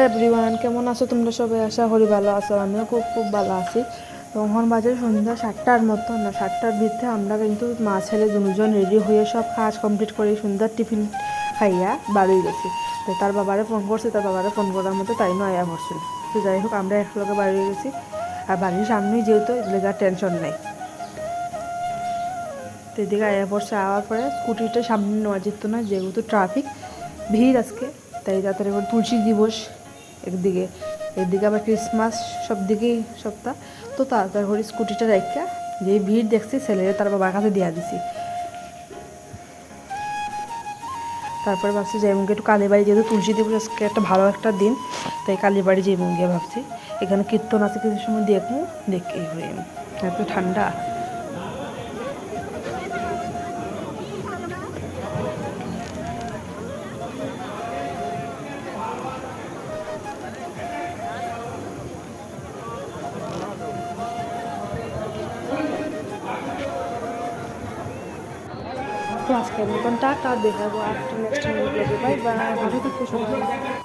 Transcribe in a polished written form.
Everyone, কেমন আছো তোমরা সবাই? আশা করি ভালো আছো। আমিও খুব খুব ভালো আছি। তখন বাজে সন্ধ্যা 7টার মতো না, 7টার ভিতরে আমরা কিন্তু মা ছেলে দুজন রেডি হয়ে সব কাজ কমপ্লিট করে সুন্দর টিফিন খাইয়া বাড়ি গেছি। তো তার বাবারে ফোন করছে, তার বাবারে ফোন করার মতো তাই নয় আয়া পড়ছিল। তো যাই হোক আমরা একলগে বাড়ি গেছি। আর বাড়ির সামনেই যেহেতু এগুলো টেনশন নেই। তো এদিকে আয়া পড়ছে, আওয়ার পরে স্কুটিটা সামনে নেওয়া যেত না যেহেতু ট্রাফিক ভিড় আজকে। তাই তাড়াতাড়ি করে তুলসী দিবস একদিকে, এদিকে আবার ক্রিসমাস, সব দিকেই সপ্তাহ। তো তাড়াতাড়ি করে স্কুটিটা রেখা যে ভিড় দেখছি ছেলেরা তার বাবার কাছে দিয়া দিছি। তারপরে ভাবছি যে এমনকি একটু কালীবাড়ি, যেহেতু তুলসী দিবস আজকে একটা ভালো একটা দিন, তাই কালীবাড়ি যে গিয়ে ভাবছি এখানে কীর্তন আছে, কিছু সময় দেখবো, দেখে হয়ে এত ঠান্ডা। তো আজকের মতন টাটা, দেখাবো আর নেক্সট বাই বাই। ভালো থাকো সবাই।